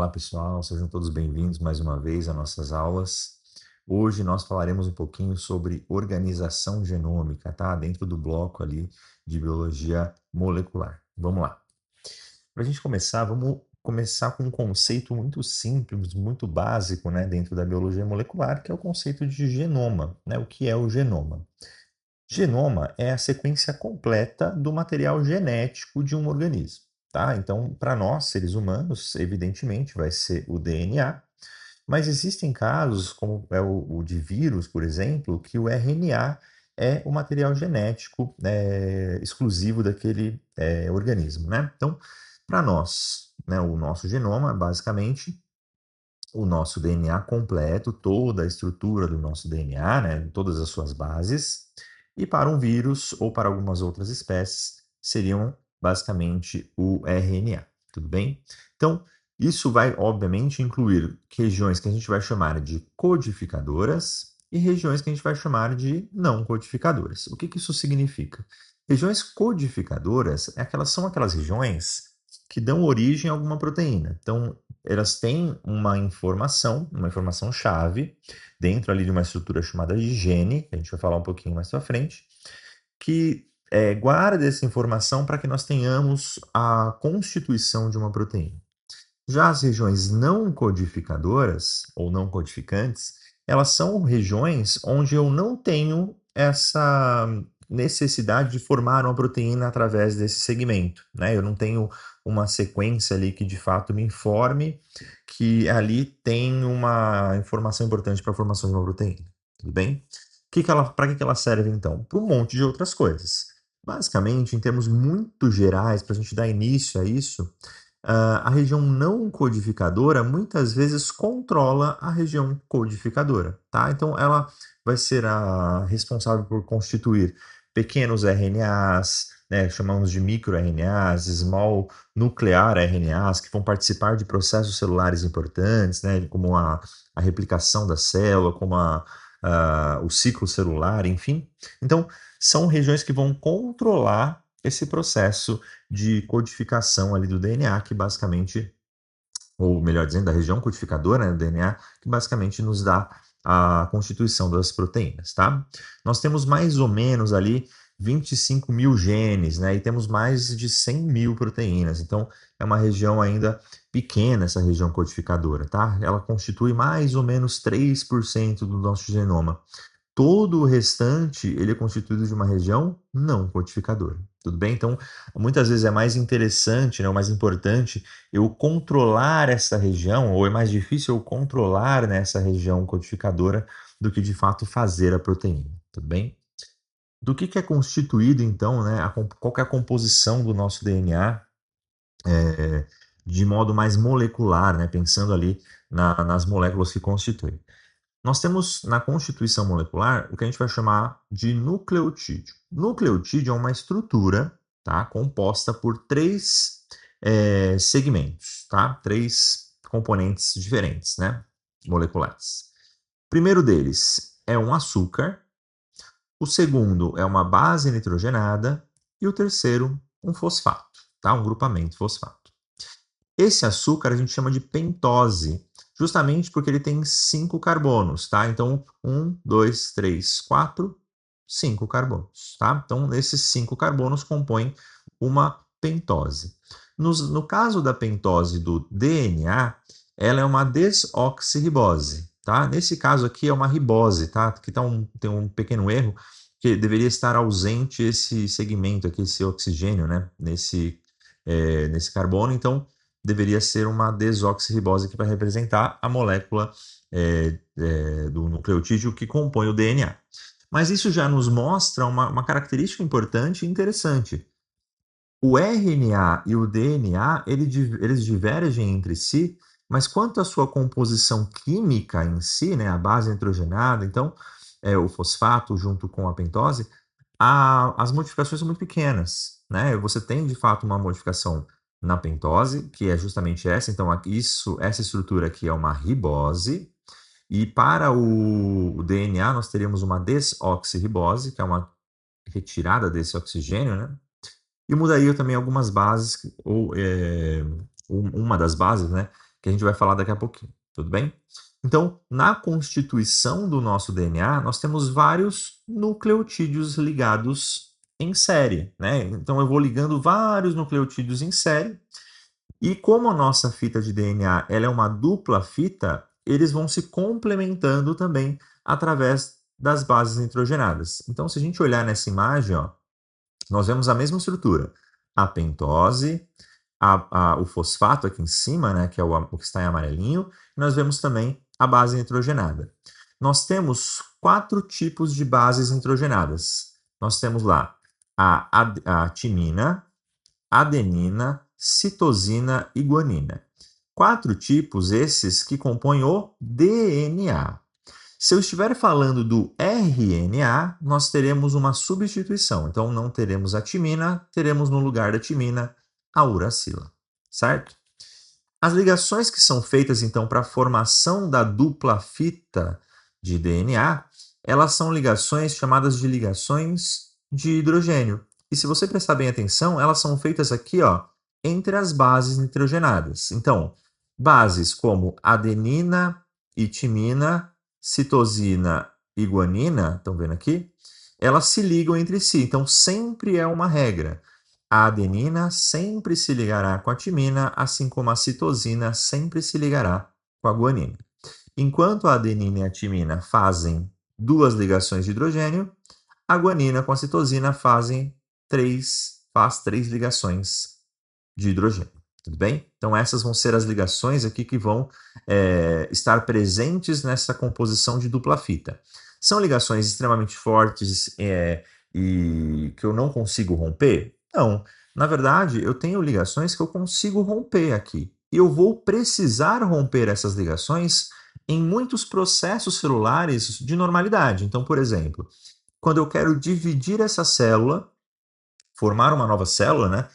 Olá pessoal, sejam todos bem-vindos mais uma vez às nossas aulas. Hoje nós falaremos um pouquinho sobre organização genômica, tá? Dentro do bloco ali de biologia molecular. Vamos lá. Para a gente começar, vamos começar com um conceito muito simples, muito básico, né, dentro da biologia molecular, que é o conceito de genoma, né? O que é o genoma? Genoma é a sequência completa do material genético de um organismo, tá? Então, para nós, seres humanos, evidentemente vai ser o DNA, mas existem casos, como é o de vírus, por exemplo, que o RNA é o material genético exclusivo daquele organismo, né? Então, para nós, né, o nosso genoma, basicamente, o nosso DNA completo, toda a estrutura do nosso DNA, né, todas as suas bases, e para um vírus ou para algumas outras espécies seriam basicamente o RNA, tudo bem? Então, isso vai obviamente incluir regiões que a gente vai chamar de codificadoras e regiões que a gente vai chamar de não codificadoras. O que que isso significa? Regiões codificadoras são aquelas regiões que dão origem a alguma proteína. Então, elas têm uma informação chave, dentro ali de uma estrutura chamada de gene, que a gente vai falar um pouquinho mais para frente, que guarda essa informação para que nós tenhamos a constituição de uma proteína. Já as regiões não codificadoras, ou não codificantes, elas são regiões onde eu não tenho essa necessidade de formar uma proteína através desse segmento, né? Eu não tenho uma sequência ali que de fato me informe que ali tem uma informação importante para a formação de uma proteína, tudo bem? Para que ela serve então? Para um monte de outras coisas. Basicamente, em termos muito gerais, para a gente dar início a isso, a região não codificadora muitas vezes controla a região codificadora, tá? Então ela vai ser a responsável por constituir pequenos RNAs, né, chamamos de microRNAs, small nuclear RNAs, que vão participar de processos celulares importantes, né, como a replicação da célula, como o ciclo celular, enfim. Então, são regiões que vão controlar esse processo de codificação ali do DNA, que basicamente, ou melhor dizendo, da região codificadora, né, do DNA, que basicamente nos dá a constituição das proteínas, tá? Nós temos mais ou menos ali 25 mil genes, né, e temos mais de 100 mil proteínas, então é uma região ainda pequena essa região codificadora, tá? Ela constitui mais ou menos 3% do nosso genoma. Todo o restante, ele é constituído de uma região não codificadora, tudo bem? Então, muitas vezes é mais interessante, né, ou mais importante eu controlar essa região, ou é mais difícil eu controlar nessa região codificadora do que de fato fazer a proteína, tudo bem? Do que é constituído então, né, qual que é a composição do nosso DNA de modo mais molecular, né, pensando ali nas moléculas que constituem. Nós temos na constituição molecular o que a gente vai chamar de nucleotídeo. Nucleotídeo é uma estrutura, tá, composta por três segmentos, tá? Três componentes diferentes, né, moleculares. O primeiro deles é um açúcar, o segundo é uma base nitrogenada e o terceiro um fosfato, tá? Um grupamento fosfato. Esse açúcar a gente chama de pentose, justamente porque ele tem 5 carbonos, tá? Então, 5 carbonos, tá? Então, esses 5 carbonos compõem uma pentose. No caso da pentose do DNA, ela é uma desoxirribose, tá? Nesse caso aqui é uma ribose, tá? Aqui tem um pequeno erro, que deveria estar ausente esse segmento aqui, esse oxigênio, né? Nesse carbono, então deveria ser uma desoxirribose que vai representar a molécula do nucleotídeo que compõe o DNA. Mas isso já nos mostra uma característica importante e interessante. O RNA e o DNA, eles divergem entre si, mas quanto à sua composição química em si, né, a base nitrogenada, então, o fosfato junto com a pentose, as modificações são muito pequenas, né? Você tem, de fato, uma modificação na pentose, que é justamente essa. Então, essa estrutura aqui é uma ribose. E para o DNA, nós teríamos uma desoxirribose, que é uma retirada desse oxigênio, né? E mudaria também algumas bases, ou uma das bases, né? que a gente vai falar daqui a pouquinho, tudo bem? Então, na constituição do nosso DNA, nós temos vários nucleotídeos ligados em série, né? Então, eu vou ligando vários nucleotídeos em série, e como a nossa fita de DNA ela é uma dupla fita, eles vão se complementando também através das bases nitrogenadas. Então, se a gente olhar nessa imagem, ó, nós vemos a mesma estrutura. A pentose, o fosfato aqui em cima, né, que é o que está em amarelinho, e nós vemos também a base nitrogenada. Nós temos 4 tipos de bases nitrogenadas. Nós temos lá a timina, adenina, citosina e guanina. 4 tipos esses que compõem o DNA. Se eu estiver falando do RNA, nós teremos uma substituição. Então, não teremos a timina, teremos no lugar da timina a uracila, certo? As ligações que são feitas, então, para a formação da dupla fita de DNA, elas são ligações chamadas de ligações de hidrogênio. E se você prestar bem atenção, elas são feitas aqui, ó, entre as bases nitrogenadas. Então, bases como adenina e timina, citosina e guanina, estão vendo aqui? Elas se ligam entre si, então sempre é uma regra. A adenina sempre se ligará com a timina, assim como a citosina sempre se ligará com a guanina. Enquanto a adenina e a timina fazem 2 ligações de hidrogênio, a guanina com a citosina faz 3 ligações de hidrogênio. Tudo bem? Então, essas vão ser as ligações aqui que vão estar presentes nessa composição de dupla fita. São ligações extremamente fortes e que eu não consigo romper? Não. Na verdade, eu tenho ligações que eu consigo romper aqui. E eu vou precisar romper essas ligações em muitos processos celulares de normalidade. Então, por exemplo, quando eu quero dividir essa célula, formar uma nova célula, né?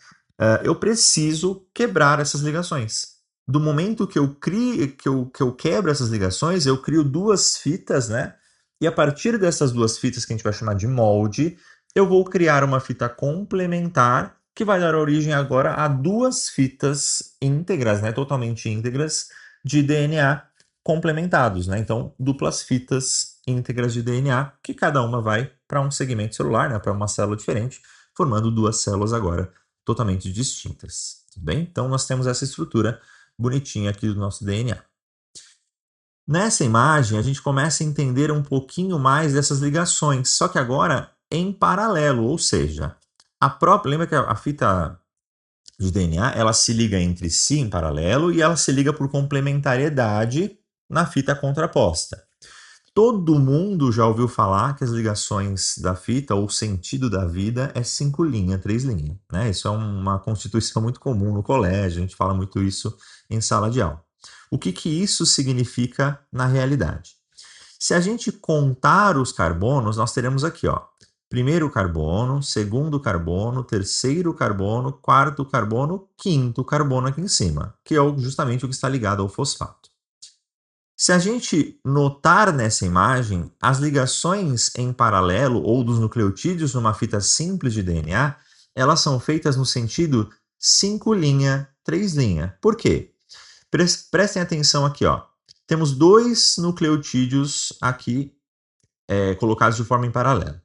Eu preciso quebrar essas ligações. Do momento que eu crio, que eu quebro essas ligações, eu crio 2 fitas, né? E a partir dessas 2 fitas que a gente vai chamar de molde, eu vou criar uma fita complementar que vai dar origem agora a 2 fitas íntegras, né? Totalmente íntegras de DNA complementados, né? Então, duplas fitas íntegras de DNA que cada uma vai para um segmento celular, né? Para uma célula diferente, formando 2 células agora totalmente distintas, tudo bem? Então, nós temos essa estrutura bonitinha aqui do nosso DNA. Nessa imagem, a gente começa a entender um pouquinho mais dessas ligações, só que agora em paralelo, ou seja, lembra que a fita de DNA, ela se liga entre si em paralelo e ela se liga por complementariedade na fita contraposta. Todo mundo já ouviu falar que as ligações da fita, ou o sentido da vida, é 5 linhas, 3 linhas, né? Isso é uma constituição muito comum no colégio, a gente fala muito isso em sala de aula. O que isso significa na realidade? Se a gente contar os carbonos, nós teremos aqui, ó, primeiro carbono, segundo carbono, terceiro carbono, quarto carbono, quinto carbono aqui em cima, que é justamente o que está ligado ao fosfato. Se a gente notar nessa imagem, as ligações em paralelo ou dos nucleotídeos numa fita simples de DNA, elas são feitas no sentido 5 linha, 3 linha. Por quê? Prestem atenção aqui, ó. Temos 2 nucleotídeos aqui colocados de forma em paralelo.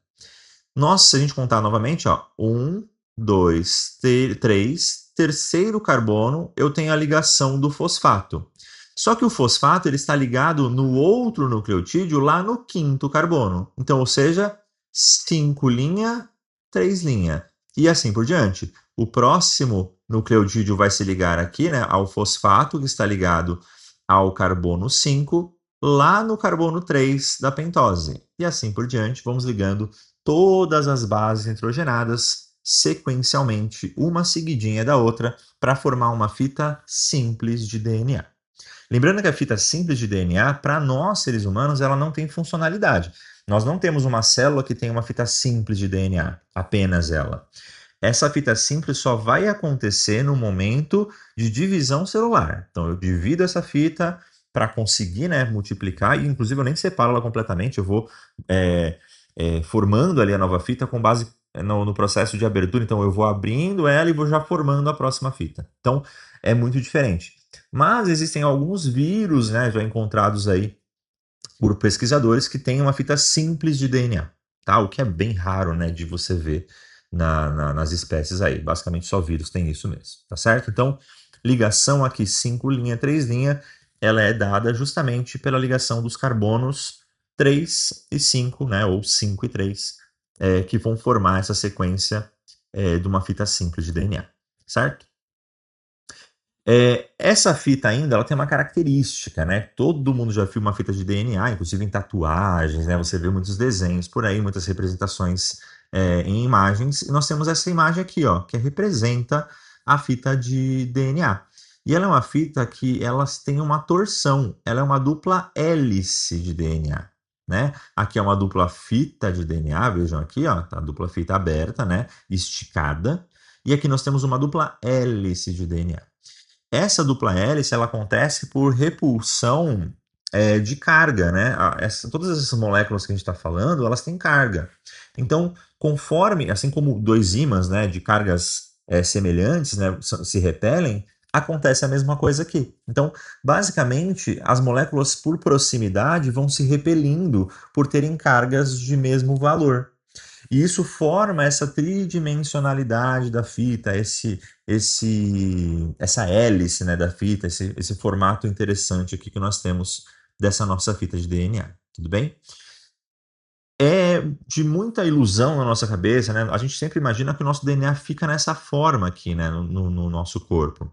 Se a gente contar novamente, ó, 1, 2, 3, terceiro carbono, eu tenho a ligação do fosfato. Só que o fosfato ele está ligado no outro nucleotídeo lá no quinto carbono. Então, ou seja, 5 linha, 3 linha. E assim por diante. O próximo nucleotídeo vai se ligar aqui, né, ao fosfato, que está ligado ao carbono 5, lá no carbono 3 da pentose. E assim por diante, vamos ligando todas as bases nitrogenadas sequencialmente, uma seguidinha da outra, para formar uma fita simples de DNA. Lembrando que a fita simples de DNA, para nós seres humanos, ela não tem funcionalidade. Nós não temos uma célula que tem uma fita simples de DNA, apenas ela. Essa fita simples só vai acontecer no momento de divisão celular. Então, eu divido essa fita para conseguir, né, multiplicar, e inclusive eu nem separo ela completamente, eu vou formando ali a nova fita com base no processo de abertura. Então, eu vou abrindo ela e vou já formando a próxima fita. Então, é muito diferente. Mas existem alguns vírus, né, já encontrados aí por pesquisadores que têm uma fita simples de DNA, tá? O que é bem raro, né, de você ver nas espécies aí. Basicamente só vírus tem isso mesmo, tá certo? Então, ligação aqui 5' 3', ela é dada justamente pela ligação dos carbonos 3 e 5, né, ou 5 e 3, que vão formar essa sequência de uma fita simples de DNA, certo? Essa fita ainda, ela tem uma característica, né? Todo mundo já viu uma fita de DNA, inclusive em tatuagens, né? Você vê muitos desenhos por aí, muitas representações em imagens. E nós temos essa imagem aqui, ó, que representa a fita de DNA. E ela é uma fita que elas têm uma torção, ela é uma dupla hélice de DNA, né? Aqui é uma dupla fita de DNA, vejam aqui, ó, tá a dupla fita aberta, né? Esticada. E aqui nós temos uma dupla hélice de DNA. Essa dupla hélice ela acontece por repulsão de carga, né? Todas essas moléculas que a gente está falando, elas têm carga. Então, conforme, assim como dois ímãs, né, de cargas semelhantes, né, se repelem, acontece a mesma coisa aqui. Então, basicamente, as moléculas por proximidade vão se repelindo por terem cargas de mesmo valor. E isso forma essa tridimensionalidade da fita, essa hélice, né, da fita, esse formato interessante aqui que nós temos dessa nossa fita de DNA, tudo bem? É de muita ilusão na nossa cabeça, né? A gente sempre imagina que o nosso DNA fica nessa forma aqui, né, no nosso corpo.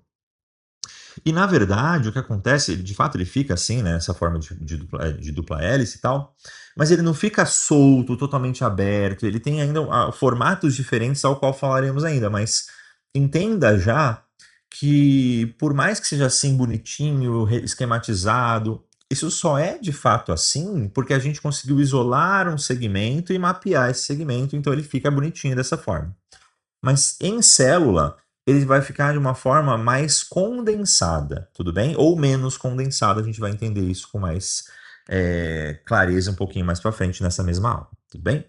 E na verdade, o que acontece, de fato ele fica assim, né, essa forma de dupla hélice e tal, mas ele não fica solto, totalmente aberto, ele tem ainda formatos diferentes ao qual falaremos ainda, mas entenda já que por mais que seja assim bonitinho, esquematizado, isso só é de fato assim porque a gente conseguiu isolar um segmento e mapear esse segmento, então ele fica bonitinho dessa forma. Mas em célula, ele vai ficar de uma forma mais condensada, tudo bem? Ou menos condensada, a gente vai entender isso com mais clareza um pouquinho mais para frente nessa mesma aula, tudo bem?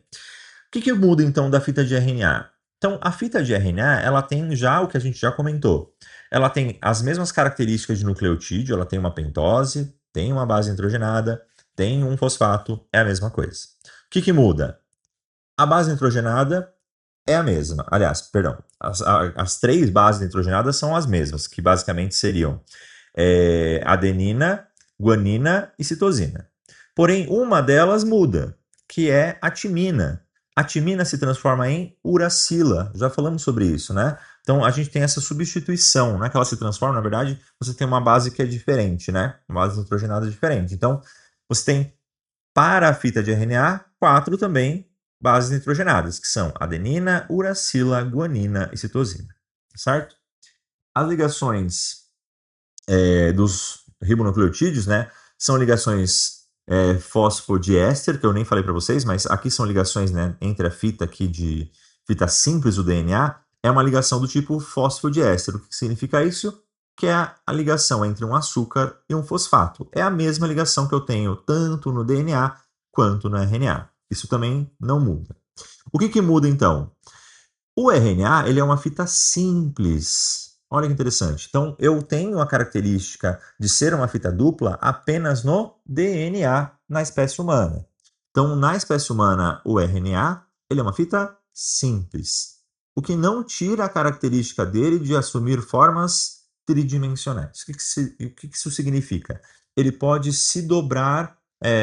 O que muda então da fita de RNA? Então, a fita de RNA, ela tem já o que a gente já comentou. Ela tem as mesmas características de nucleotídeo, ela tem uma pentose, tem uma base nitrogenada, tem um fosfato, é a mesma coisa. O que muda? A base nitrogenada é a mesma. Aliás, perdão, as três bases nitrogenadas são as mesmas, que basicamente seriam adenina, guanina e citosina. Porém, uma delas muda, que é a timina. A timina se transforma em uracila. Já falamos sobre isso, né? Então, a gente tem essa substituição, não é que ela se transforma, na verdade, você tem uma base que é diferente, né? Uma base nitrogenada diferente. Então, você tem, para a fita de RNA, 4 também bases nitrogenadas, que são adenina, uracila, guanina e citosina, certo? As ligações dos ribonucleotídeos, né, são ligações fosfodiéster, que eu nem falei para vocês, mas aqui são ligações, né, entre a fita aqui de fita simples do DNA, é uma ligação do tipo fosfodiéster. O que significa isso? Que é a ligação entre um açúcar e um fosfato. É a mesma ligação que eu tenho tanto no DNA quanto no RNA. Isso também não muda. O que muda então? O RNA ele é uma fita simples. Olha que interessante. Então, eu tenho a característica de ser uma fita dupla apenas no DNA na espécie humana. Então, na espécie humana, o RNA ele é uma fita simples, o que não tira a característica dele de assumir formas tridimensionais. O que isso significa? Ele pode se dobrar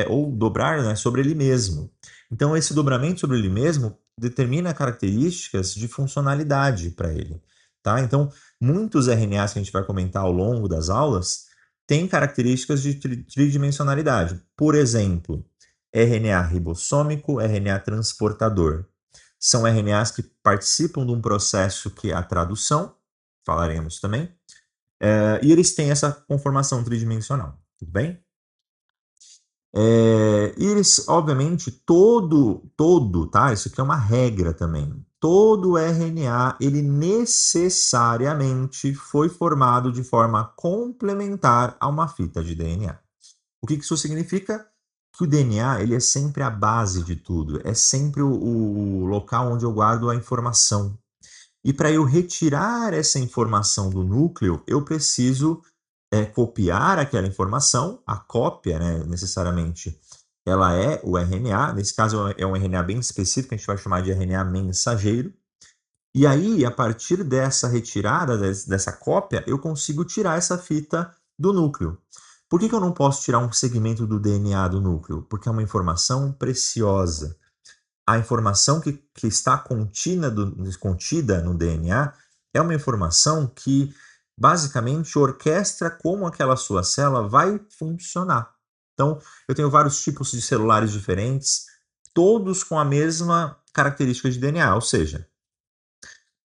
ou dobrar, né, sobre ele mesmo. Então, esse dobramento sobre ele mesmo determina características de funcionalidade para ele, tá? Então, muitos RNAs que a gente vai comentar ao longo das aulas têm características de tridimensionalidade. Por exemplo, RNA ribossômico, RNA transportador. São RNAs que participam de um processo que é a tradução, falaremos também, e eles têm essa conformação tridimensional, tudo bem? E eles, obviamente, tá? Isso aqui é uma regra também. Todo RNA, ele necessariamente foi formado de forma complementar a uma fita de DNA. O que isso significa? Que o DNA, ele é sempre a base de tudo, é sempre o local onde eu guardo a informação. E para eu retirar essa informação do núcleo, eu preciso copiar aquela informação, a cópia, né, necessariamente, ela é o RNA, nesse caso é um RNA bem específico, a gente vai chamar de RNA mensageiro, e aí, a partir dessa retirada, dessa cópia, eu consigo tirar essa fita do núcleo. Por que eu não posso tirar um segmento do DNA do núcleo? Porque é uma informação preciosa. A informação que está contida no DNA é uma informação que basicamente orquestra como aquela sua célula vai funcionar. Então, eu tenho vários tipos de celulares diferentes, todos com a mesma característica de DNA, ou seja,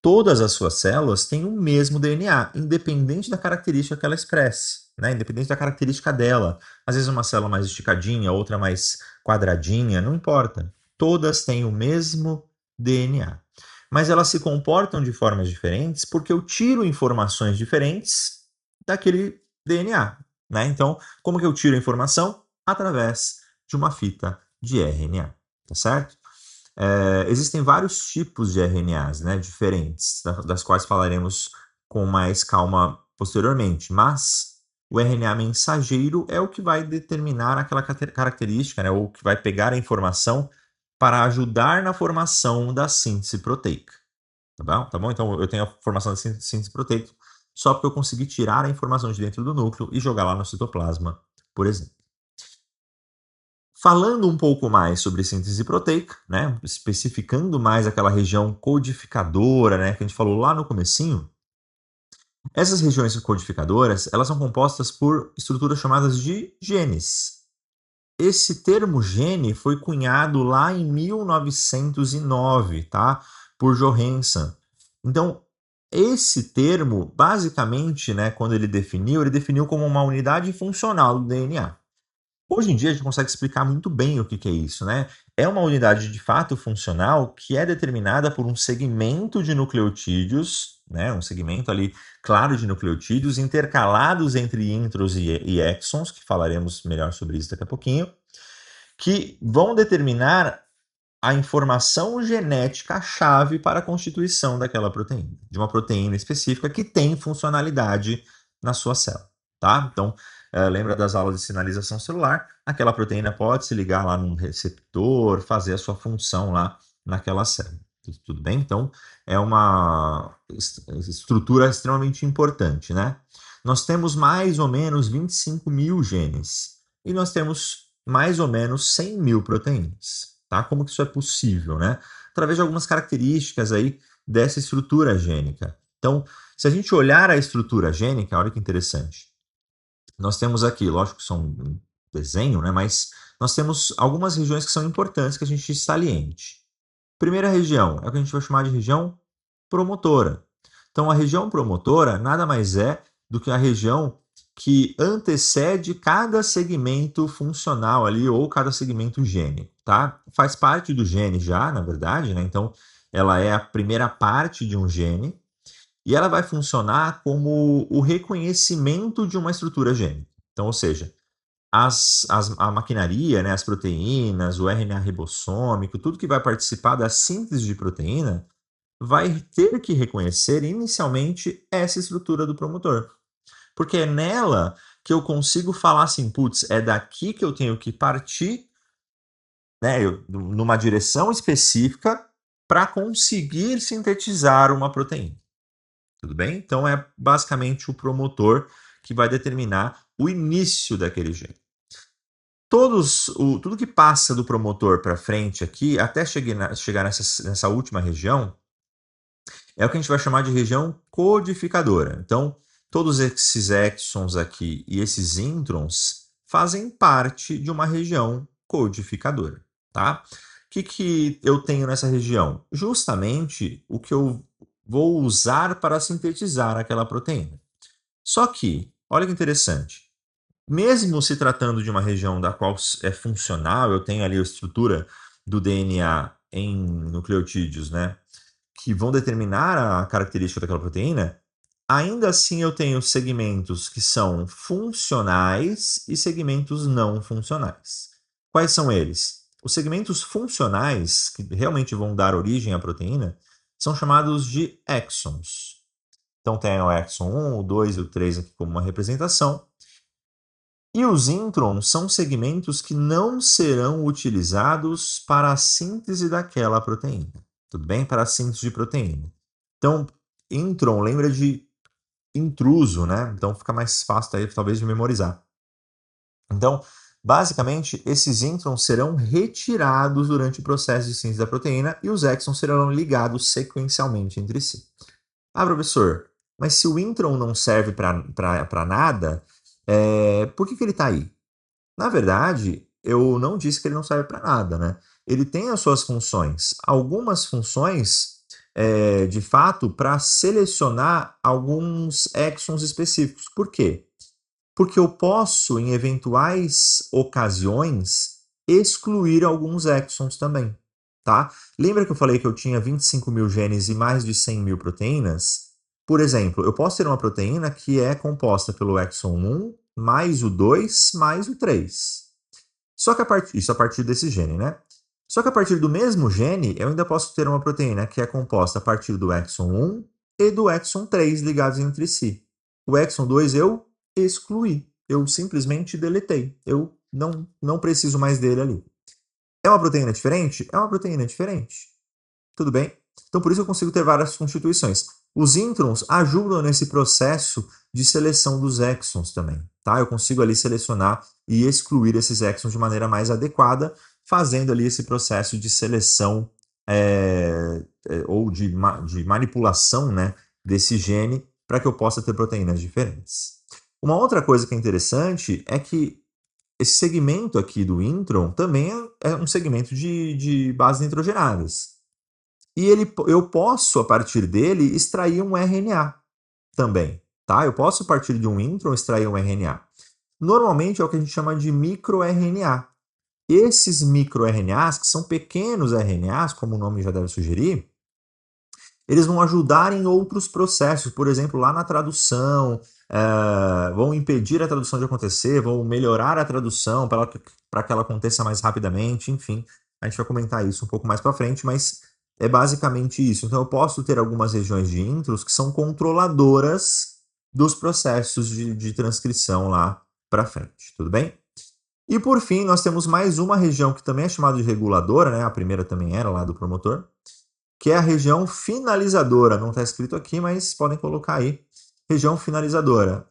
todas as suas células têm o mesmo DNA, independente da característica que ela expresse, né? Independente da característica dela. Às vezes uma célula mais esticadinha, outra mais quadradinha, não importa. Todas têm o mesmo DNA. Mas elas se comportam de formas diferentes porque eu tiro informações diferentes daquele DNA, né? Então, como que eu tiro a informação? Através de uma fita de RNA, tá certo? Existem vários tipos de RNAs, né, diferentes, das quais falaremos com mais calma posteriormente, mas o RNA mensageiro é o que vai determinar aquela característica, né, ou que vai pegar a informação para ajudar na formação da síntese proteica. Tá bom? Tá bom? Então eu tenho a formação da síntese proteica só porque eu consegui tirar a informação de dentro do núcleo e jogar lá no citoplasma, por exemplo. Falando um pouco mais sobre síntese proteica, né, especificando mais aquela região codificadora, né, que a gente falou lá no comecinho, essas regiões codificadoras, elas são compostas por estruturas chamadas de genes. Esse termo gene foi cunhado lá em 1909, tá? Por Johansen. Então, esse termo, basicamente, né, quando ele definiu como uma unidade funcional do DNA. Hoje em dia a gente consegue explicar muito bem o que que é isso, né? É uma unidade de fato funcional que é determinada por um segmento de nucleotídeos, né? Um segmento ali claro de nucleotídeos intercalados entre intros e exons, que falaremos melhor sobre isso daqui a pouquinho, que vão determinar a informação genética chave para a constituição daquela proteína, de uma proteína específica que tem funcionalidade na sua célula, tá? Então, lembra das aulas de sinalização celular? Aquela proteína pode se ligar lá num receptor, fazer a sua função lá naquela célula. Tudo bem? Então, é uma estrutura extremamente importante, né? Nós temos mais ou menos 25 mil genes e nós temos mais ou menos 100 mil proteínas. Tá? Como que isso é possível, né? Através de algumas características aí dessa estrutura gênica. Então, se a gente olhar a estrutura gênica, olha que interessante. Nós temos aqui, lógico que são um desenho, né? Mas nós temos algumas regiões que são importantes que a gente saliente. Primeira região é o que a gente vai chamar de região promotora. Então, a região promotora nada mais é do que a região que antecede cada segmento funcional ali ou cada segmento gênico, tá? Faz parte do gene já, na verdade, né? Então, ela é a primeira parte de um gene e ela vai funcionar como o reconhecimento de uma estrutura gênica. Então, ou seja, a maquinaria, né, as proteínas, o RNA ribossômico, tudo que vai participar da síntese de proteína, vai ter que reconhecer inicialmente essa estrutura do promotor. Porque é nela que eu consigo falar assim, putz, é daqui que eu tenho que partir, né, numa direção específica para conseguir sintetizar uma proteína. Tudo bem? Então é basicamente o promotor que vai determinar o início daquele gene. Tudo que passa do promotor para frente aqui, até chegar nessa última região, é o que a gente vai chamar de região codificadora. Então, todos esses exons aqui e esses introns fazem parte de uma região codificadora, tá? O que eu tenho nessa região? Justamente o que eu vou usar para sintetizar aquela proteína. Só que, olha que interessante, mesmo se tratando de uma região da qual é funcional, eu tenho ali a estrutura do DNA em nucleotídeos, né? Que vão determinar a característica daquela proteína, ainda assim eu tenho segmentos que são funcionais e segmentos não funcionais. Quais são eles? Os segmentos funcionais, que realmente vão dar origem à proteína, são chamados de exons. Então tem o exon 1, o 2 e o 3 aqui como uma representação. E os introns são segmentos que não serão utilizados para a síntese daquela proteína. Tudo bem? Para a síntese de proteína. Então, intron lembra de intruso, né? Então fica mais fácil aí, talvez, de memorizar. Então, basicamente, esses introns serão retirados durante o processo de síntese da proteína e os exons serão ligados sequencialmente entre si. Ah, professor, mas se o intron não serve para nada, por que ele está aí? Na verdade, eu não disse que ele não serve para nada, né? Ele tem as suas funções. Algumas funções, de fato, para selecionar alguns exons específicos. Por quê? Porque eu posso, em eventuais ocasiões, excluir alguns exons também, tá? Lembra que eu falei que eu tinha 25 mil genes e mais de 100 mil proteínas? Por exemplo, eu posso ter uma proteína que é composta pelo exon 1, mais o 2, mais o 3. Só que isso a partir desse gene, né? Só que a partir do mesmo gene, eu ainda posso ter uma proteína que é composta a partir do exon 1 e do exon 3 ligados entre si. O exon 2 eu excluí, eu simplesmente deletei, eu não preciso mais dele ali. É uma proteína diferente? É uma proteína diferente. Tudo bem? Então, por isso eu consigo ter várias constituições. Os introns ajudam nesse processo de seleção dos exons também, tá? Eu consigo ali selecionar e excluir esses exons de maneira mais adequada, fazendo ali esse processo de seleção ou de manipulação, né, desse gene para que eu possa ter proteínas diferentes. Uma outra coisa que é interessante é que esse segmento aqui do intron também é um segmento de bases nitrogenadas. E eu posso, a partir dele, extrair um RNA também, tá? Eu posso, a partir de um intron, extrair um RNA. Normalmente é o que a gente chama de microRNA. Esses microRNAs, que são pequenos RNAs, como o nome já deve sugerir, eles vão ajudar em outros processos, por exemplo, lá na tradução, vão impedir a tradução de acontecer, vão melhorar a tradução para que ela aconteça mais rapidamente, enfim. A gente vai comentar isso um pouco mais para frente, mas é basicamente isso. Então, eu posso ter algumas regiões de intros que são controladoras dos processos de transcrição lá para frente, tudo bem? E por fim, nós temos mais uma região que também é chamada de reguladora, né? A primeira também era lá do promotor, que é a região finalizadora. Não está escrito aqui, mas podem colocar aí. Região finalizadora.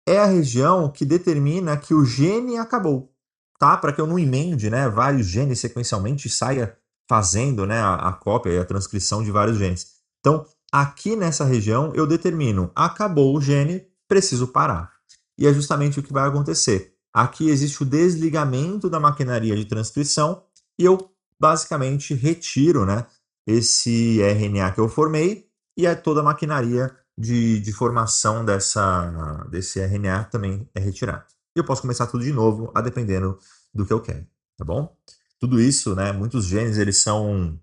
É a região que determina que o gene acabou, tá? Para que eu não emende, né, vários genes sequencialmente e saia fazendo, né, a cópia e a transcrição de vários genes. Então, aqui nessa região, eu determino, acabou o gene, preciso parar. E é justamente o que vai acontecer. Aqui existe o desligamento da maquinaria de transcrição e eu basicamente retiro, né, esse RNA que eu formei e toda a maquinaria de formação desse RNA também é retirada. E eu posso começar tudo de novo, a dependendo do que eu quero, tá bom? Tudo isso, né, muitos genes eles são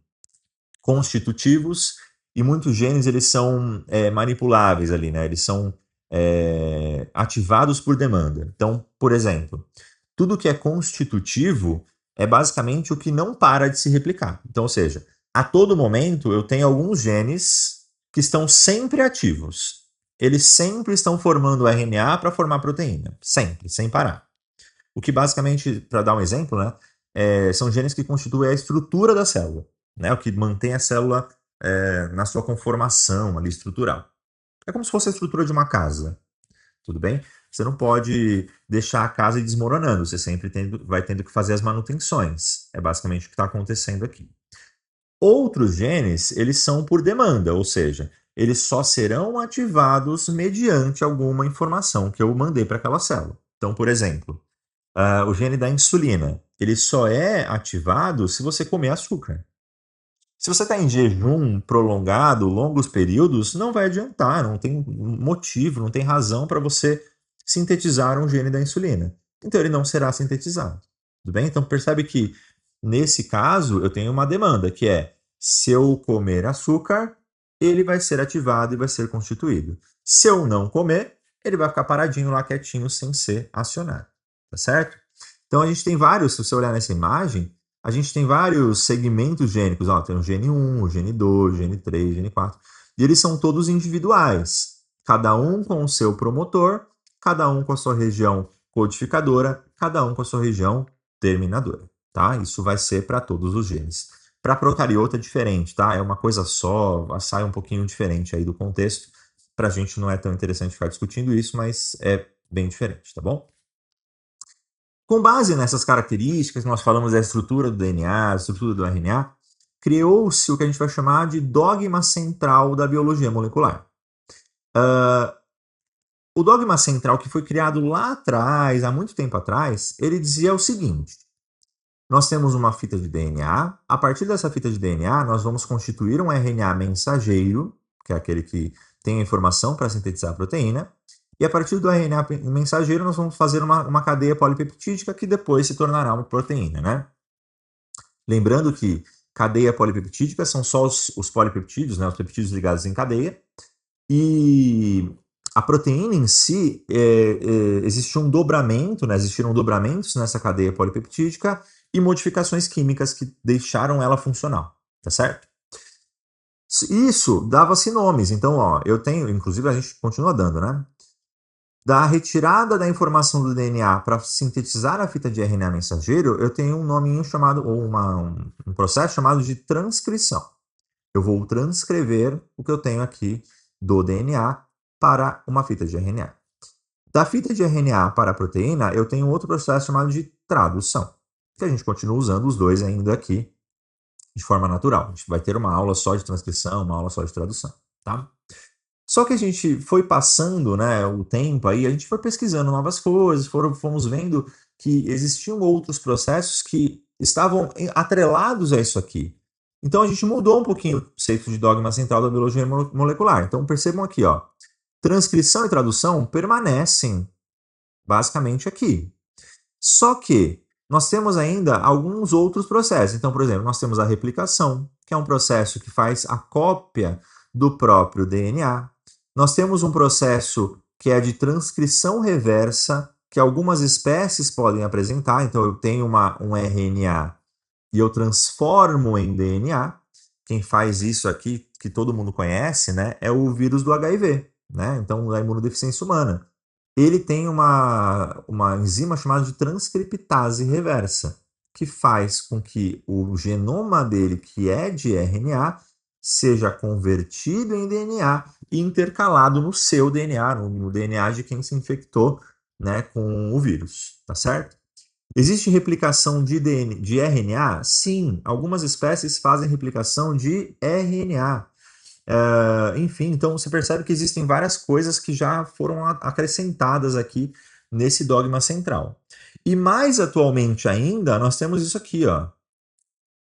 constitutivos e muitos genes eles são manipuláveis ali, né? Eles são ativados por demanda. Então, por exemplo, tudo que é constitutivo é basicamente o que não para de se replicar. Então, ou seja, a todo momento eu tenho alguns genes que estão sempre ativos. Eles sempre estão formando RNA para formar proteína, sempre, sem parar. O que basicamente, para dar um exemplo, né, são genes que constituem a estrutura da célula, né, o que mantém a célula na sua conformação ali estrutural. É como se fosse a estrutura de uma casa, tudo bem? Você não pode deixar a casa ir desmoronando, você sempre vai tendo que fazer as manutenções. É basicamente o que está acontecendo aqui. Outros genes, eles são por demanda, ou seja, eles só serão ativados mediante alguma informação que eu mandei para aquela célula. Então, por exemplo, o gene da insulina, ele só é ativado se você comer açúcar. Se você está em jejum prolongado, longos períodos, não vai adiantar, não tem motivo, não tem razão para você sintetizar um gene da insulina. Então ele não será sintetizado. Tudo bem? Então percebe que nesse caso eu tenho uma demanda, que é se eu comer açúcar, ele vai ser ativado e vai ser constituído. Se eu não comer, ele vai ficar paradinho lá quietinho sem ser acionado. Tá certo? Então a gente tem vários, se você olhar nessa imagem, a gente tem vários segmentos gênicos. Ó, tem o gene 1, o gene 2, o gene 3, o gene 4. E eles são todos individuais. cada um com o seu promotor, cada um com a sua região codificadora, cada um com a sua região terminadora, tá? Isso vai ser para todos os genes. Para procariota é diferente, tá? É uma coisa só, sai um pouquinho diferente aí do contexto. Para a gente não é tão interessante ficar discutindo isso, mas é bem diferente, tá bom? Com base nessas características, nós falamos da estrutura do DNA, da estrutura do RNA, criou-se o que a gente vai chamar de dogma central da biologia molecular. O dogma central que foi criado lá atrás, há muito tempo atrás, ele dizia o seguinte: nós temos uma fita de DNA, a partir dessa fita de DNA, nós vamos constituir um RNA mensageiro, que é aquele que tem a informação para sintetizar a proteína, e a partir do RNA mensageiro, nós vamos fazer uma cadeia polipeptídica que depois se tornará uma proteína, né? Lembrando que cadeia polipeptídica são só os polipeptídeos, né, os peptídeos ligados em cadeia, e a proteína em si, existe um dobramento, né, existiram dobramentos nessa cadeia polipeptídica e modificações químicas que deixaram ela funcional, tá certo? Isso dava-se nomes, então, ó, eu tenho, inclusive a gente continua dando, né? Da retirada da informação do DNA para sintetizar a fita de RNA mensageiro, eu tenho um nominho chamado, ou um processo chamado de transcrição. Eu vou transcrever o que eu tenho aqui do DNA para uma fita de RNA. Da fita de RNA para a proteína, eu tenho outro processo chamado de tradução, que a gente continua usando os dois ainda aqui de forma natural. A gente vai ter uma aula só de transcrição, uma aula só de tradução, tá? Só que a gente foi passando, né, o tempo aí, a gente foi pesquisando novas coisas, fomos vendo que existiam outros processos que estavam atrelados a isso aqui. Então a gente mudou um pouquinho o conceito de dogma central da biologia molecular. Então percebam aqui, ó, transcrição e tradução permanecem basicamente aqui. Só que nós temos ainda alguns outros processos. Então, por exemplo, nós temos a replicação, que é um processo que faz a cópia do próprio DNA. Nós temos um processo que é de transcrição reversa, que algumas espécies podem apresentar. Então, eu tenho um RNA e eu transformo em DNA. Quem faz isso aqui, que todo mundo conhece, né, é o vírus do HIV, né? Então, a imunodeficiência humana. Ele tem uma enzima chamada de transcriptase reversa, que faz com que o genoma dele, que é de RNA, seja convertido em DNA e intercalado no seu DNA, no DNA de quem se infectou, né, com o vírus, tá certo? Existe replicação de RNA? Sim, algumas espécies fazem replicação de RNA. Enfim, então você percebe que existem várias coisas que já foram acrescentadas aqui nesse dogma central. E mais atualmente ainda, nós temos isso aqui, ó.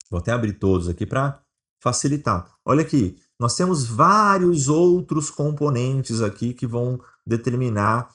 Vou até abrir todos aqui para facilitar. Olha aqui, nós temos vários outros componentes aqui que vão determinar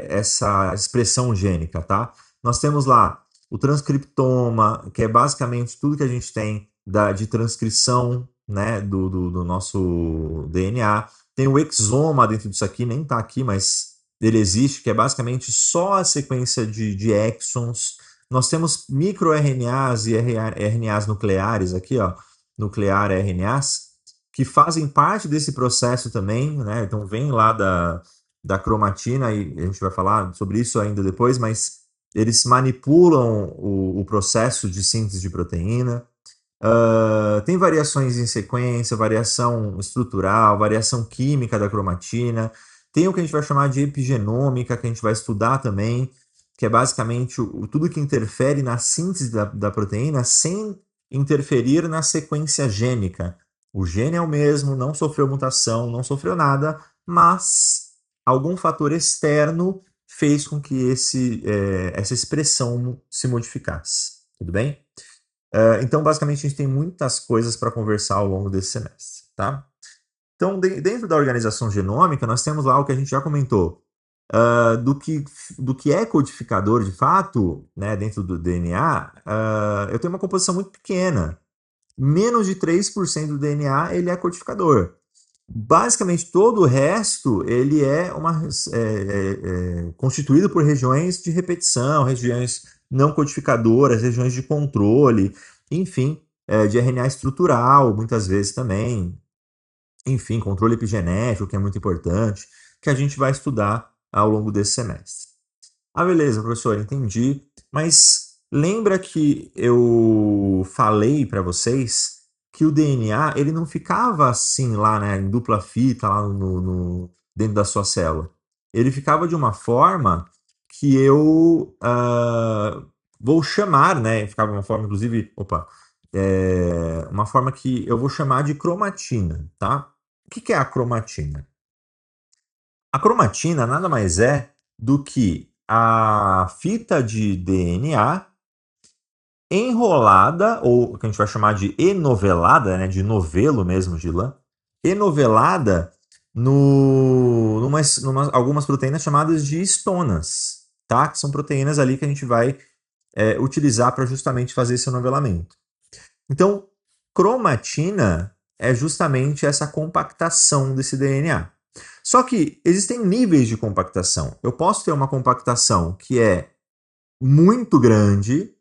essa expressão gênica, tá? Nós temos lá o transcriptoma, que é basicamente tudo que a gente tem de transcrição, né, do nosso DNA. Tem o exoma dentro disso aqui, nem está aqui, mas ele existe, que é basicamente só a sequência de exons. Nós temos microRNAs e RNAs nucleares aqui, ó, nuclear RNAs, que fazem parte desse processo também, né? Então vem lá da cromatina, e a gente vai falar sobre isso ainda depois, mas eles manipulam o processo de síntese de proteína. Tem variações em sequência, variação estrutural, variação química da cromatina. Tem o que a gente vai chamar de epigenômica, que a gente vai estudar também, que é basicamente tudo que interfere na síntese da proteína sem interferir na sequência gênica. O gene é o mesmo, não sofreu mutação, não sofreu nada, mas algum fator externo fez com que essa expressão se modificasse. Tudo bem? Então, basicamente, a gente tem muitas coisas para conversar ao longo desse semestre, tá? Então, dentro da organização genômica, nós temos lá o que a gente já comentou, do que é codificador de fato, né, dentro do DNA, eu tenho uma composição muito pequena. Menos de 3% do DNA ele é codificador. Basicamente, todo o resto ele é constituído por regiões de repetição, regiões não codificadoras, regiões de controle, enfim, de RNA estrutural, muitas vezes também. enfim, controle epigenético, que é muito importante, que a gente vai estudar ao longo desse semestre. Ah, beleza, professor, entendi. Mas lembra que eu falei para vocês que o DNA ele não ficava assim lá, né, em dupla fita lá dentro da sua célula. Ele ficava de uma forma que eu vou chamar, né? Ficava uma forma, inclusive, uma forma que eu vou chamar de cromatina, tá? O que que é a cromatina? A cromatina nada mais é do que a fita de DNA enrolada, ou o que a gente vai chamar de enovelada, né, de novelo mesmo de lã, enovelada algumas proteínas chamadas de histonas, tá? Que são proteínas ali que a gente vai utilizar para justamente fazer esse novelamento. Então, cromatina é justamente essa compactação desse DNA. Só que existem níveis de compactação. Eu posso ter uma compactação que é muito grande,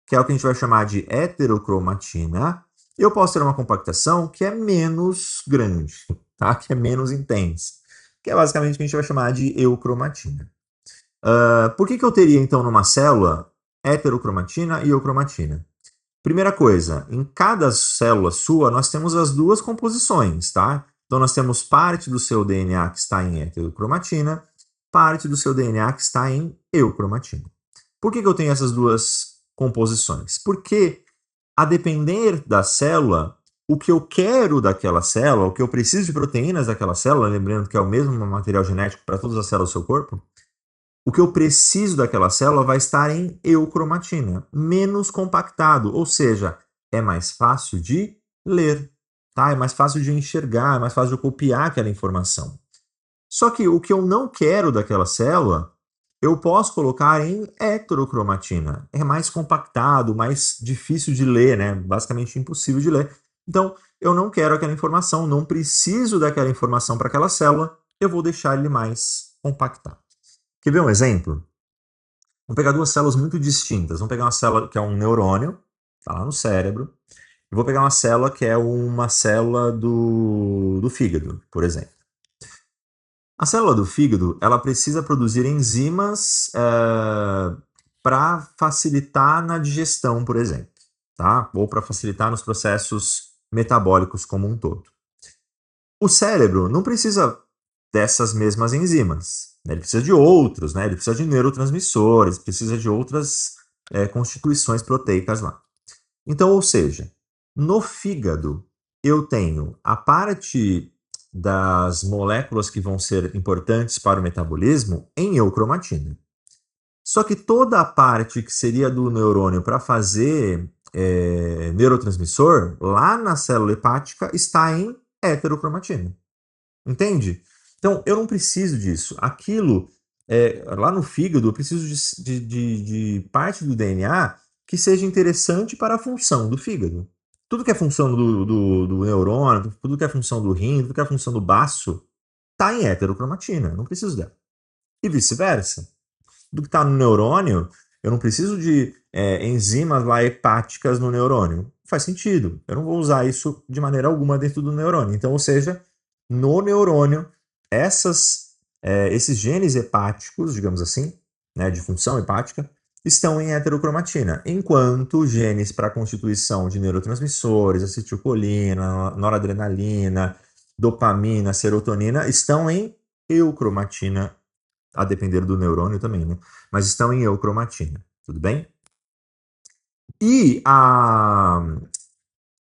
que é o que a gente vai chamar de heterocromatina, e eu posso ter uma compactação que é menos grande, tá? Que é menos intensa, que é basicamente o que a gente vai chamar de eucromatina. Por que eu teria, então, numa célula heterocromatina e eucromatina? Primeira coisa, em cada célula sua, nós temos as duas composições, tá? Então, nós temos parte do seu DNA que está em heterocromatina, parte do seu DNA que está em eucromatina. Por que eu tenho essas duas composições? Porque, a depender da célula, o que eu quero daquela célula, o que eu preciso de proteínas daquela célula, lembrando que é o mesmo material genético para todas as células do seu corpo, o que eu preciso daquela célula vai estar em eucromatina, menos compactado, ou seja, é mais fácil de ler, tá? É mais fácil de enxergar, é mais fácil de copiar aquela informação. Só que o que eu não quero daquela célula, eu posso colocar em heterocromatina. É mais compactado, mais difícil de ler, né? Basicamente impossível de ler. Então, eu não quero aquela informação, não preciso daquela informação para aquela célula, eu vou deixar ele mais compactado. Quer ver um exemplo? Vamos pegar duas células muito distintas. Vamos pegar uma célula que é um neurônio, está lá no cérebro, e vou pegar uma célula que é uma célula do fígado, por exemplo. A célula do fígado ela precisa produzir enzimas para facilitar na digestão, por exemplo, tá? Ou para facilitar nos processos metabólicos como um todo. O cérebro não precisa dessas mesmas enzimas, né? Ele precisa de outros, né? Ele precisa de neurotransmissores, precisa de outras constituições proteicas lá. Então, ou seja, no fígado eu tenho a parte das moléculas que vão ser importantes para o metabolismo em eucromatina. Só que toda a parte que seria do neurônio para fazer neurotransmissor, lá na célula hepática, está em heterocromatina. Entende? Então, eu não preciso disso. Aquilo, lá no fígado, eu preciso de parte do DNA que seja interessante para a função do fígado. Tudo que é função do neurônio, tudo que é função do rim, tudo que é função do baço, está em heterocromatina. Eu não preciso dela. E vice-versa. Tudo que está no neurônio, eu não preciso de enzimas lá hepáticas no neurônio. Faz sentido. Eu não vou usar isso de maneira alguma dentro do neurônio. Então, ou seja, no neurônio, esses genes hepáticos, digamos assim, né, de função hepática, estão em heterocromatina, enquanto genes para a constituição de neurotransmissores, acetilcolina, noradrenalina, dopamina, serotonina, estão em eucromatina, a depender do neurônio também, né? Mas estão em eucromatina, tudo bem? E a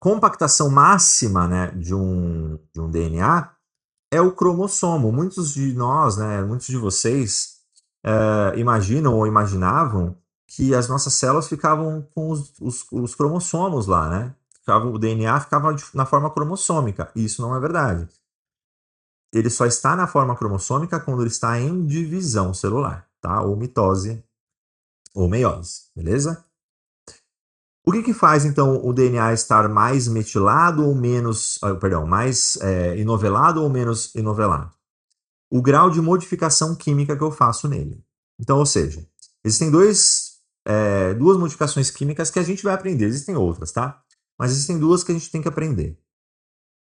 compactação máxima, né, de um DNA é o cromossomo. Muitos de nós, né, muitos de vocês imaginam ou imaginavam que as nossas células ficavam com os cromossomos lá, né? O DNA ficava na forma cromossômica. Isso não é verdade. Ele só está na forma cromossômica quando ele está em divisão celular, tá? Ou mitose ou meiose, beleza? O que faz então o DNA estar mais metilado ou menos, mais inovelado ou menos inovelado? O grau de modificação química que eu faço nele. Então, ou seja, existem duas modificações químicas que a gente vai aprender, existem outras, tá? Mas existem duas que a gente tem que aprender.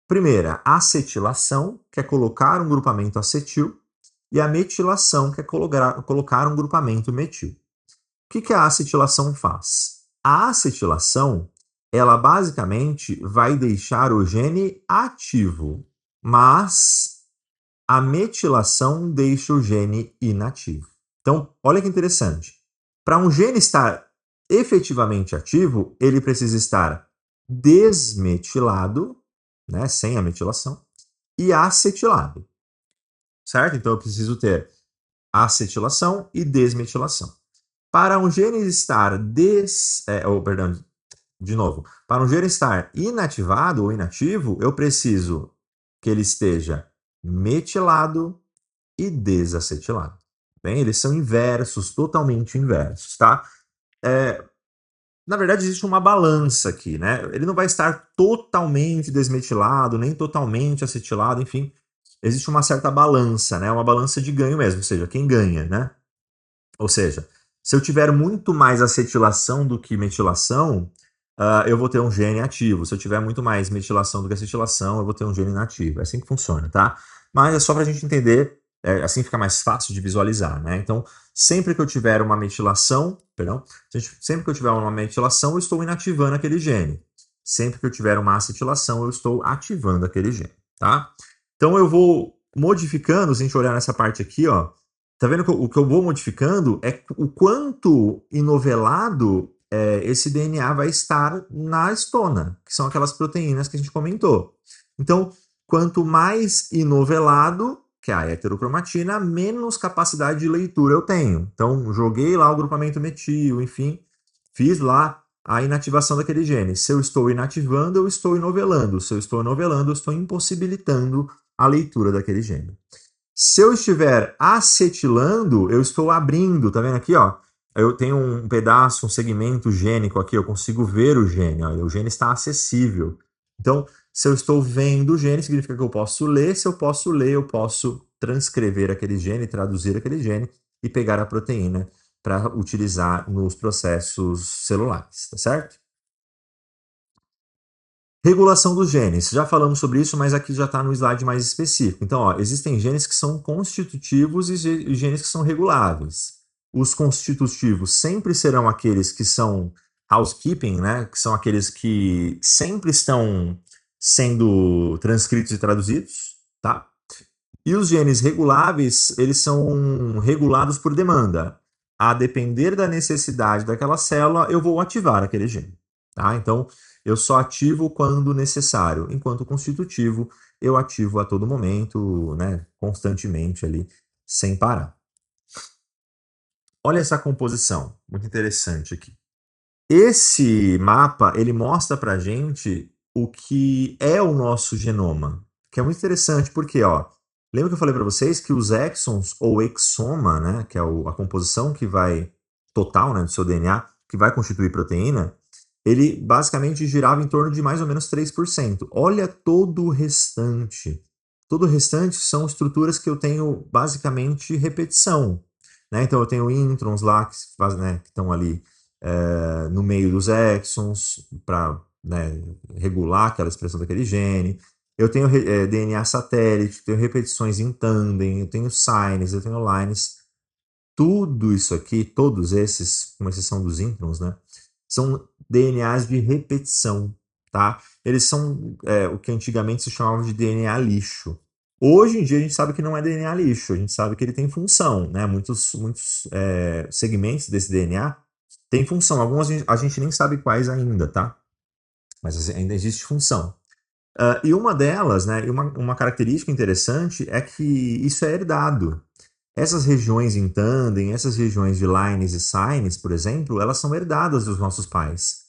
Primeira, acetilação, que é colocar um grupamento acetil, e a metilação, que é colocar um grupamento metil. O que a acetilação faz? A acetilação, ela basicamente vai deixar o gene ativo, mas a metilação deixa o gene inativo. Então, olha que interessante. Para um gene estar efetivamente ativo, ele precisa estar desmetilado, né, sem a metilação, e acetilado, certo? Então, eu preciso ter acetilação e desmetilação. Para um gene estar para um gene estar inativado ou inativo, eu preciso que ele esteja metilado e desacetilado. Bem, eles são inversos, totalmente inversos, tá? Na verdade, existe uma balança aqui, né? Ele não vai estar totalmente desmetilado, nem totalmente acetilado, enfim. Existe uma certa balança, né? Uma balança de ganho mesmo, ou seja, quem ganha, né? Ou seja, se eu tiver muito mais acetilação do que metilação, eu vou ter um gene ativo. Se eu tiver muito mais metilação do que acetilação, eu vou ter um gene inativo. É assim que funciona, tá? Mas é só para a gente entender, assim fica mais fácil de visualizar, né? Então, sempre que eu tiver uma metilação, sempre que eu tiver uma metilação, eu estou inativando aquele gene. Sempre que eu tiver uma acetilação, eu estou ativando aquele gene, tá? Então, eu vou modificando, se a gente olhar nessa parte aqui, ó, tá vendo que o que eu vou modificando é o quanto inovelado esse DNA vai estar na estona, que são aquelas proteínas que a gente comentou. Então, quanto mais inovelado, que é a heterocromatina, menos capacidade de leitura eu tenho. Então, joguei lá o grupamento metil, enfim, fiz lá a inativação daquele gene. Se eu estou inativando, eu estou inovelando. Se eu estou inovelando, eu estou impossibilitando a leitura daquele gene. Se eu estiver acetilando, eu estou abrindo, tá vendo aqui, ó? Eu tenho um pedaço, um segmento gênico aqui, eu consigo ver o gene, ó, o gene está acessível. Então, se eu estou vendo o gene, significa que eu posso ler. Se eu posso ler, eu posso transcrever aquele gene, traduzir aquele gene e pegar a proteína para utilizar nos processos celulares, tá certo? Regulação dos genes. Já falamos sobre isso, mas aqui já está no slide mais específico. Então, ó, existem genes que são constitutivos e genes que são reguláveis. Os constitutivos sempre serão aqueles que são housekeeping, né? Que são aqueles que sempre estão sendo transcritos e traduzidos, tá? E os genes reguláveis, eles são regulados por demanda. A depender da necessidade daquela célula, eu vou ativar aquele gene. Tá? Então, eu só ativo quando necessário, enquanto constitutivo, eu ativo a todo momento, né, constantemente ali, sem parar. Olha essa composição, muito interessante aqui. Esse mapa, ele mostra pra gente o que é o nosso genoma, que é muito interessante, porque, ó, lembra que eu falei para vocês que os exons ou exoma, né, que é a composição que vai total, né, do seu DNA, que vai constituir proteína, ele basicamente girava em torno de mais ou menos 3%. Olha todo o restante. Todo o restante são estruturas que eu tenho basicamente repetição, né? Então eu tenho introns lá né, que estão ali no meio dos exons para, né, regular aquela expressão daquele gene. Eu tenho DNA satélite, tenho repetições em tandem, eu tenho sines, eu tenho lines. Tudo isso aqui, todos esses, com exceção dos introns, né, são DNAs de repetição, tá? Eles são o que antigamente se chamava de DNA lixo. Hoje em dia a gente sabe que não é DNA lixo, a gente sabe que ele tem função, né? Muitos segmentos desse DNA têm função. Alguns a gente nem sabe quais ainda, tá? Mas ainda existe função. E uma delas, né, uma característica interessante é que isso é herdado. Essas regiões em tandem, essas regiões de lines e sines, por exemplo, elas são herdadas dos nossos pais.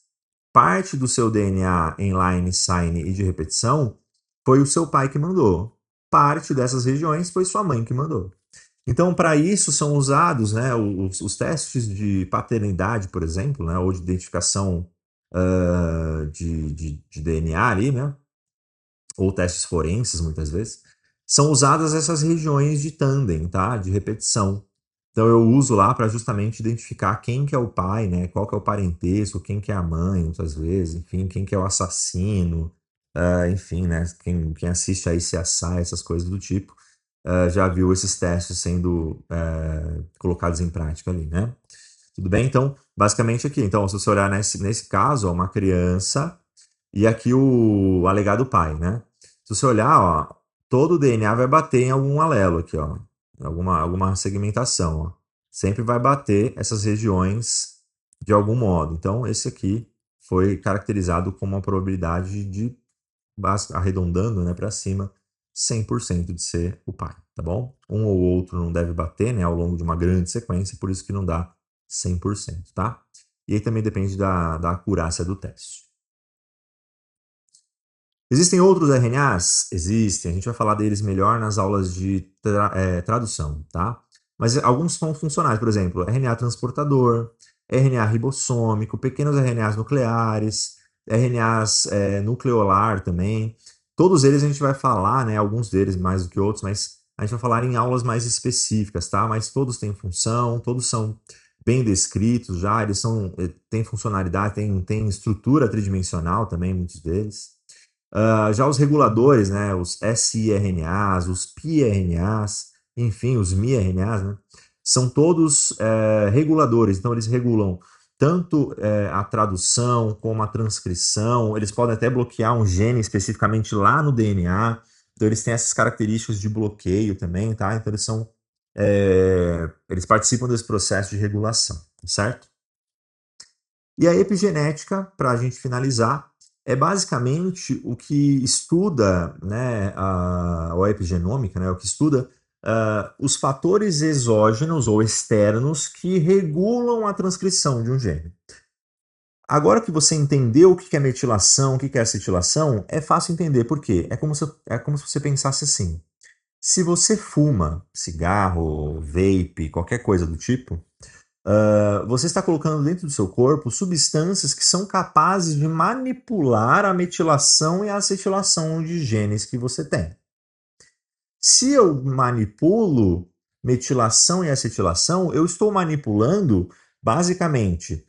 Parte do seu DNA em line, sine e de repetição foi o seu pai que mandou. Parte dessas regiões foi sua mãe que mandou. Então, para isso são usados, né, os testes de paternidade, por exemplo, né, ou de identificação de DNA ali, né, ou testes forenses, muitas vezes, são usadas essas regiões de tandem, tá? De repetição. Então eu uso lá para justamente identificar quem que é o pai, né? Qual que é o parentesco, quem que é a mãe, muitas vezes, enfim, quem que é o assassino. enfim, né? Quem assiste aí CSI, essas coisas do tipo, já viu esses testes sendo colocados em prática ali, né? Tudo bem? Então, basicamente aqui. Então, se você olhar nesse caso, ó, uma criança e aqui o alegado pai, né? Se você olhar, ó, todo o DNA vai bater em algum alelo aqui, ó. Alguma segmentação, ó. Sempre vai bater essas regiões de algum modo. Então, esse aqui foi caracterizado como uma probabilidade de, arredondando, né, para cima, 100% de ser o pai, tá bom? Um ou outro não deve bater, né, ao longo de uma grande sequência, por isso que não dá 100%, tá? E aí também depende da acurácia do teste. Existem outros RNAs? Existem. A gente vai falar deles melhor nas aulas de tradução, tá? Mas alguns são funcionais, por exemplo, RNA transportador, RNA ribossômico, pequenos RNAs nucleares, RNAs nucleolar também. Todos eles a gente vai falar, né? Alguns deles mais do que outros, mas a gente vai falar em aulas mais específicas, tá? Mas todos têm função, todos são bem descritos já, eles têm funcionalidade, têm estrutura tridimensional também, muitos deles. Já os reguladores, né, os siRNAs, os piRNAs, enfim, os miRNAs, né, são todos reguladores, então eles regulam tanto a tradução como a transcrição, eles podem até bloquear um gene especificamente lá no DNA, então eles têm essas características de bloqueio também, tá? Então eles participam desse processo de regulação, certo? E a epigenética, para a gente finalizar, é basicamente o que estuda, né, a epigenômica, né, o que estuda os fatores exógenos ou externos que regulam a transcrição de um gene. Agora que você entendeu o que é metilação, o que é acetilação, é fácil entender por quê. É como se você pensasse assim: se você fuma cigarro, vape, qualquer coisa do tipo, você está colocando dentro do seu corpo substâncias que são capazes de manipular a metilação e a acetilação de genes que você tem. Se eu manipulo metilação e acetilação, eu estou manipulando basicamente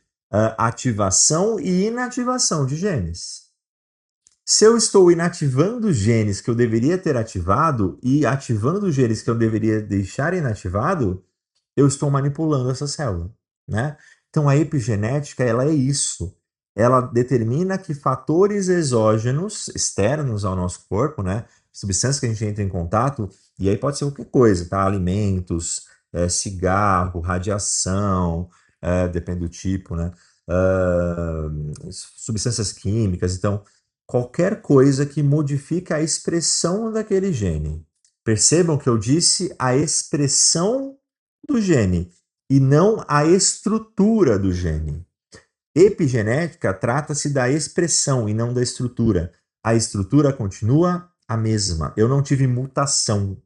ativação e inativação de genes. Se eu estou inativando genes que eu deveria ter ativado e ativando genes que eu deveria deixar inativado, eu estou manipulando essa célula, né? Então a epigenética, ela é isso. Ela determina que fatores exógenos, externos ao nosso corpo, né? Substâncias que a gente entra em contato, e aí pode ser qualquer coisa, tá? Alimentos, cigarro, radiação, depende do tipo, né? Substâncias químicas, então qualquer coisa que modifica a expressão daquele gene. Percebam que eu disse a expressão do gene e não a estrutura do gene. Epigenética trata-se da expressão e não da estrutura. A estrutura continua a mesma. Eu não tive mutação,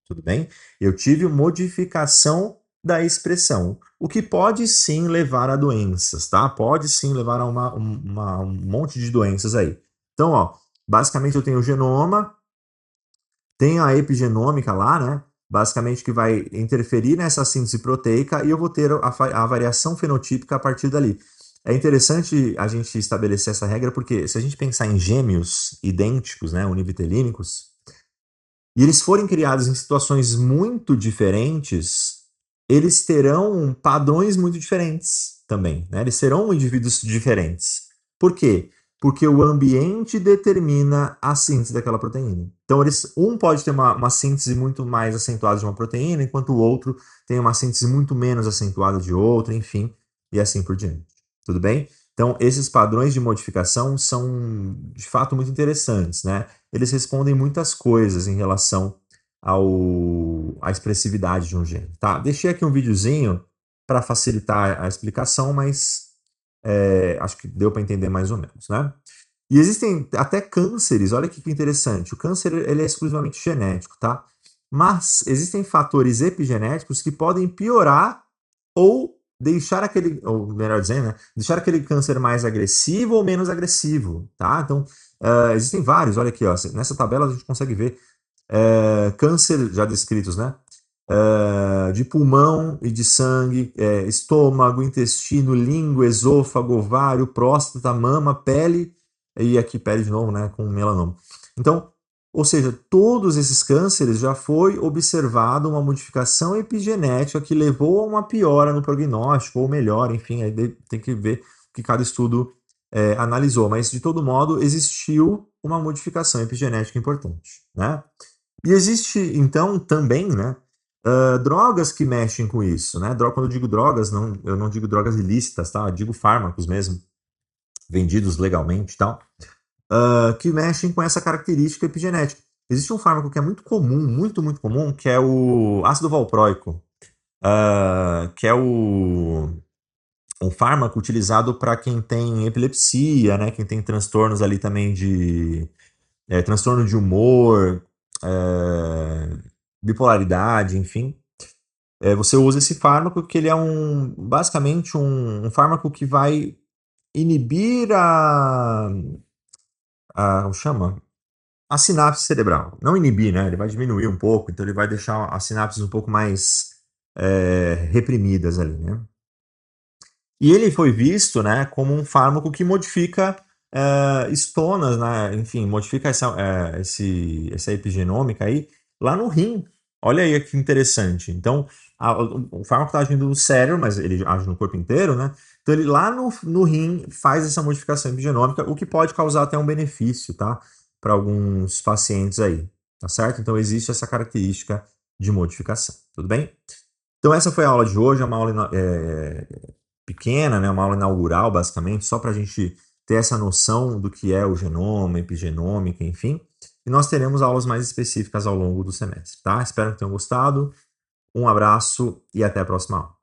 tudo bem? Eu tive modificação da expressão, o que pode sim levar a doenças, tá? Pode sim levar a um monte de doenças aí. Então, ó, basicamente eu tenho o genoma, tem a epigenômica lá, né? Basicamente que vai interferir nessa síntese proteica e eu vou ter a variação fenotípica a partir dali. É interessante a gente estabelecer essa regra porque se a gente pensar em gêmeos idênticos, né, univitelínicos, e eles forem criados em situações muito diferentes, eles terão padrões muito diferentes também, né? Eles serão indivíduos diferentes. Por quê? Porque o ambiente determina a síntese daquela proteína. Então, um pode ter uma síntese muito mais acentuada de uma proteína, enquanto o outro tem uma síntese muito menos acentuada de outra, enfim, e assim por diante. Tudo bem? Então, esses padrões de modificação são, de fato, muito interessantes, né? Eles respondem muitas coisas em relação à expressividade de um gene, tá? Deixei aqui um videozinho para facilitar a explicação, mas acho que deu para entender mais ou menos, né? E existem até cânceres, olha que interessante. O câncer ele é exclusivamente genético, tá? Mas existem fatores epigenéticos que podem piorar ou deixar aquele, ou melhor dizendo, né, deixar aquele câncer mais agressivo ou menos agressivo, tá? Então, existem vários, olha aqui, ó, nessa tabela a gente consegue ver câncer já descritos, né? De pulmão e de sangue, estômago, intestino, língua, esôfago, ovário, próstata, mama, pele e aqui pele de novo, né, com melanoma. Então, ou seja, todos esses cânceres já foi observado uma modificação epigenética que levou a uma piora no prognóstico, ou melhor, enfim, aí tem que ver o que cada estudo analisou, mas de todo modo existiu uma modificação epigenética importante, né? E existe, então, também, né, drogas que mexem com isso, né? Quando eu digo drogas, eu não digo drogas ilícitas, tá? Eu digo fármacos mesmo, vendidos legalmente e tal, que mexem com essa característica epigenética. Existe um fármaco que é muito comum, muito comum, que é o ácido valproico, que é um fármaco utilizado para quem tem epilepsia, né? Quem tem transtornos ali também de transtorno de humor, bipolaridade, enfim. Você usa esse fármaco que ele é basicamente um fármaco que vai inibir como chama? A sinapse cerebral. Não inibir, né? Ele vai diminuir um pouco, então ele vai deixar as sinapses um pouco mais reprimidas ali, né? E ele foi visto, né, como um fármaco que modifica estonas, né, enfim, modifica essa epigenômica aí lá no rim. Olha aí que interessante. Então, o fármaco está agindo no cérebro, mas ele age no corpo inteiro, né? Então, ele lá no rim faz essa modificação epigenômica, o que pode causar até um benefício, tá? Para alguns pacientes aí, tá certo? Então, existe essa característica de modificação, tudo bem? Então, essa foi a aula de hoje, é uma aula pequena, né, uma aula inaugural, basicamente, só para a gente ter essa noção do que é o genoma, epigenômica, enfim. E nós teremos aulas mais específicas ao longo do semestre, tá? Espero que tenham gostado. Um abraço e até a próxima aula.